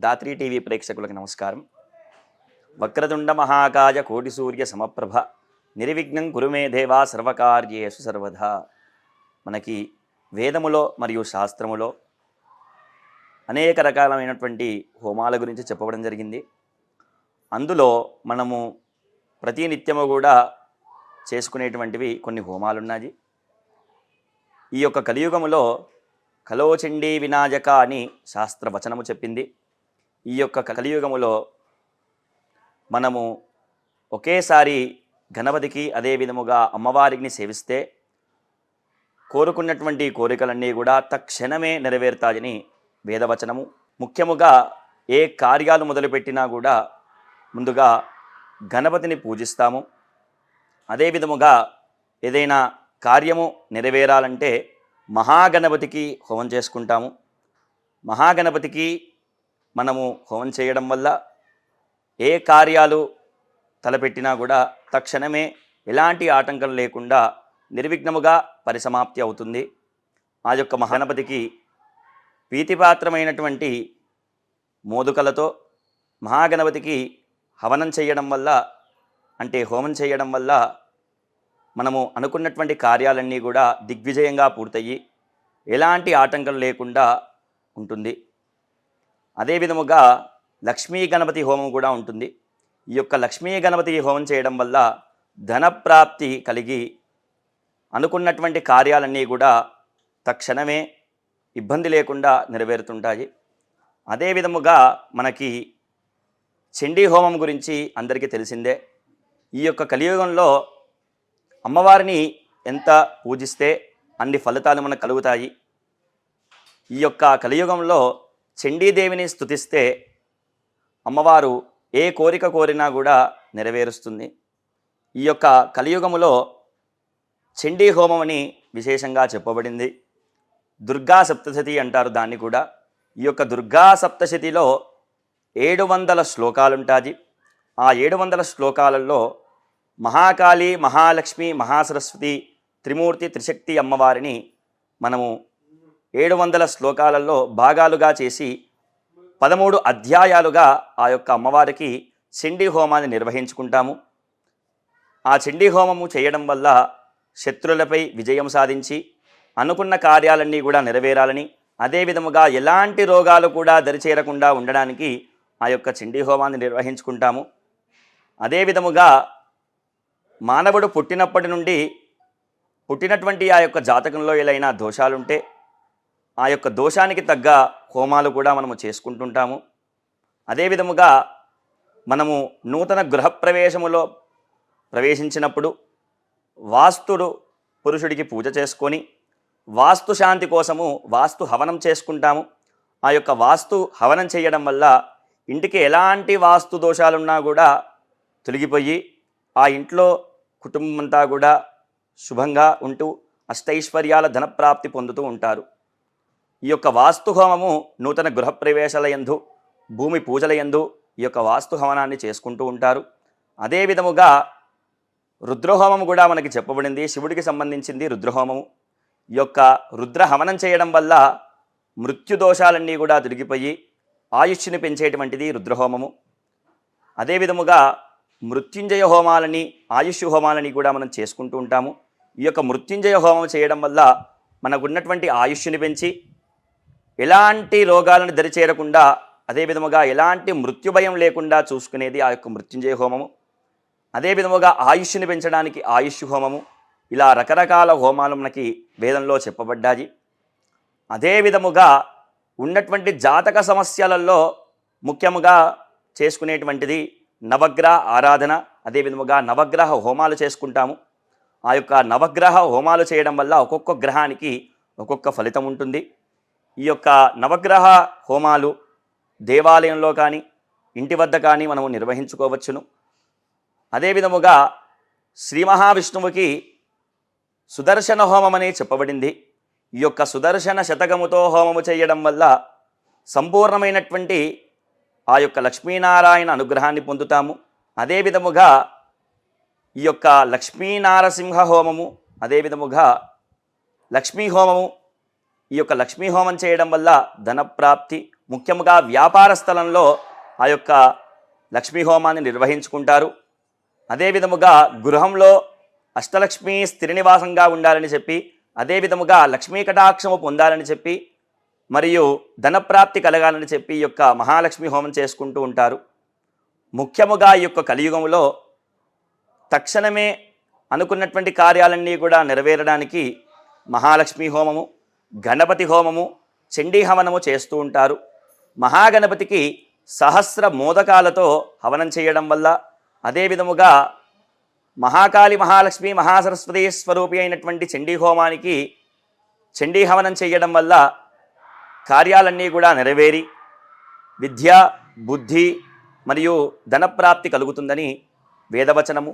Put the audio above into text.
Dhatri TV ప్రేక్షకులకు నమస్కారం. వక్రతుండ మహాకాయ కోటి సూర్య సమప్రభ నిర్విఘ్నం కురుమే దేవా సర్వకార్యేషు సర్వదా. మనకి వేదములో మరియు శాస్త్రములో అనేక రకాలైనటువంటి హోమాల గురించి చెప్పడం జరిగింది. అందులో మనము ప్రతి నిత్యము కూడా చేసుకునేటువంటివి కొన్ని హోమాలు ఉన్నాయి. ఈ యొక్క కలియుగములో కలోచండీ వినాయక అని శాస్త్రవచనము చెప్పింది. ఈ యొక్క కలియుగములో మనము ఒకేసారి గణపతికి అదే విధముగా అమ్మవారిని సేవిస్తే కోరుకున్నటువంటి కోరికలన్నీ కూడా తక్షణమే నెరవేరుతాయని వేదవచనము. ముఖ్యముగా ఏ కార్యాలు మొదలుపెట్టినా కూడా ముందుగా గణపతిని పూజిస్తాము. అదే విధముగా ఏదైనా కార్యము నెరవేరాలంటే మహాగణపతికి హోమం చేసుకుంటాము. మహాగణపతికి మనము హోమం చేయడం వల్ల ఏ కార్యాలు తలపెట్టినా కూడా తక్షణమే ఎలాంటి ఆటంకం లేకుండా నిర్విఘ్నముగా పరిసమాప్తి అవుతుంది. ఆ యొక్క మహాగణపతికి ప్రీతిపాత్రమైనటువంటి మోదుకలతో మహాగణపతికి హవనం చేయడం వల్ల, అంటే హోమం చేయడం వల్ల మనము అనుకున్నటువంటి కార్యాలన్నీ కూడా దిగ్విజయంగా పూర్తయ్యి ఎలాంటి ఆటంకం లేకుండా ఉంటుంది. అదే విధముగా లక్ష్మీ గణపతి హోమం కూడా ఉంటుంది. ఈ యొక్క లక్ష్మీ గణపతి హోమం చేయడం వల్ల ధనప్రాప్తి కలిగి అనుకున్నటువంటి కార్యాలన్నీ కూడా తక్షణమే ఇబ్బంది లేకుండా నెరవేరుతుంటాయి. అదే విధముగా మనకి చండీ హోమం గురించి అందరికీ తెలిసిందే. ఈ యొక్క కలియుగంలో అమ్మవారిని ఎంత పూజిస్తే అన్ని ఫలితాలు మనకు కలుగుతాయి. ఈ యొక్క కలియుగంలో చండీదేవిని స్తుతిస్తే అమ్మవారు ఏ కోరిక కోరినా కూడా నెరవేరుస్తుంది. ఈ యొక్క కలియుగములో చండీ హోమం అని విశేషంగా చెప్పబడింది. దుర్గా సప్తశతి అంటారు దాన్ని కూడా. ఈ యొక్క దుర్గా సప్తశతిలో 700 శ్లోకాలుంటాయి. ఆ 700 శ్లోకాలలో మహాకాళి, మహాలక్ష్మి, మహాసరస్వతి, త్రిమూర్తి, త్రిశక్తి అమ్మవారిని మనము 700 శ్లోకాలలో భాగాలుగా చేసి 13 అధ్యాయాలుగా ఆ యొక్క అమ్మవారికి చండీ హోమాన్ని నిర్వహించుకుంటాము. ఆ చండీ హోమము చేయడం వల్ల శత్రులపై విజయం సాధించి అనుకున్న కార్యాలన్నీ కూడా నెరవేరాలని, అదేవిధముగా ఎలాంటి రోగాలు కూడా దరిచేరకుండా ఉండడానికి ఆ యొక్క చండీ హోమాన్ని నిర్వహించుకుంటాము. అదేవిధముగా మానవుడు పుట్టినప్పటి నుండి పుట్టినటువంటి ఆ యొక్క జాతకంలో ఏదైనా దోషాలుంటే ఆ యొక్క దోషానికి తగ్గ హోమాలు కూడా మనము చేసుకుంటుంటాము. అదేవిధముగా మనము నూతన గృహప్రవేశములో ప్రవేశించినప్పుడు వాస్తుడు పురుషుడికి పూజ చేసుకొని వాస్తు శాంతి కోసము వాస్తు హవనం చేసుకుంటాము. ఆ యొక్క వాస్తు హవనం చేయడం వల్ల ఇంటికి ఎలాంటి వాస్తు దోషాలున్నా కూడా తొలగిపోయి ఆ ఇంట్లో కుటుంబం అంతా కూడా శుభంగా ఉంటూ అష్టైశ్వర్యాల ధనప్రాప్తి పొందుతూ ఉంటారు. ఈ యొక్క వాస్తు హోమము నూతన గృహప్రవేశాల యందు, భూమి పూజల యందు ఈ యొక్క వాస్తు హవనాన్ని చేసుకుంటూ ఉంటారు. అదే విధముగా రుద్రహోమం కూడా మనకి చెప్పబడింది. శివుడికి సంబంధించింది రుద్రహోమము. ఈ యొక్క రుద్ర హవనం చేయడం వల్ల మృత్యుదోషాలన్నీ కూడా తొలగిపోయి ఆయుష్ని పెంచేటువంటిది రుద్రహోమము. అదే విధముగా మృత్యుంజయ హోమాలని, ఆయుష్ హోమాలని కూడా మనం చేసుకుంటూ ఉంటాము. ఈ యొక్క మృత్యుంజయ హోమం చేయడం వల్ల మనకున్నటువంటి ఆయుష్ని పెంచి ఎలాంటి రోగాలను దరిచేరకుండా, అదేవిధముగా ఎలాంటి మృత్యుభయం లేకుండా చూసుకునేది ఆ యొక్క మృత్యుంజయ హోమము. అదేవిధముగా ఆయుష్ని పెంచడానికి ఆయుష్ హోమము. ఇలా రకరకాల హోమాలు మనకి వేదంలో చెప్పబడ్డాయి. అదేవిధముగా ఉన్నటువంటి జాతక సమస్యలలో ముఖ్యముగా చేసుకునేటువంటిది నవగ్రహ ఆరాధన. అదేవిధముగా నవగ్రహ హోమాలు చేసుకుంటాము. ఆ యొక్క నవగ్రహ హోమాలు చేయడం వల్ల ఒక్కొక్క గ్రహానికి ఒక్కొక్క ఫలితం ఉంటుంది. ఈ యొక్క నవగ్రహ హోమాలు దేవాలయంలో కానీ ఇంటి వద్ద కానీ మనము నిర్వహించుకోవచ్చును. అదేవిధముగా శ్రీ మహావిష్ణువుకి సుదర్శన హోమం అని చెప్పబడింది. ఈ యొక్క సుదర్శన శతకముతో హోమము చేయడం వల్ల సంపూర్ణమైనటువంటి ఆ యొక్క లక్ష్మీనారాయణ అనుగ్రహాన్ని పొందుతాము. అదేవిధముగా ఈ యొక్క లక్ష్మీనారసింహ హోమము, అదేవిధముగా లక్ష్మీ హోమము, ఈ యొక్క లక్ష్మీ హోమం చేయడం వల్ల ధనప్రాప్తి, ముఖ్యంగా వ్యాపార స్థలంలో ఆ యొక్క లక్ష్మీ హోమాన్ని నిర్వహించుకుంటారు. అదే విధముగా గృహంలో అష్టలక్ష్మి స్థిర నివాసంగా ఉండాలని చెప్పి, అదే విధముగా లక్ష్మీ కటాక్షము పొందాలని చెప్పి, మరియు ధనప్రాప్తి కలగాలని చెప్పి ఈ యొక్క మహాలక్ష్మి హోమం చేసుకుంటూ ఉంటారు. ముఖ్యముగా ఈ యొక్క కలియుగంలో తక్షణమే అనుకున్నటువంటి కార్యాలన్నీ కూడా నెరవేరడానికి మహాలక్ష్మి హోమము, గణపతి హోమము, చండీ హవనము చేస్తూ ఉంటారు. మహాగణపతికి సహస్ర మోదకాలతో హవనం చేయడం వల్ల, అదే విధముగా మహాకాళి మహాలక్ష్మి మహాసరస్వతి స్వరూపి అయినటువంటి చండీ హోమానికి చండీ హవనం చేయడం వల్ల కార్యాలన్నీ కూడా నెరవేరి విద్య, బుద్ధి మరియు ధనప్రాప్తి కలుగుతుందని వేదవచనము.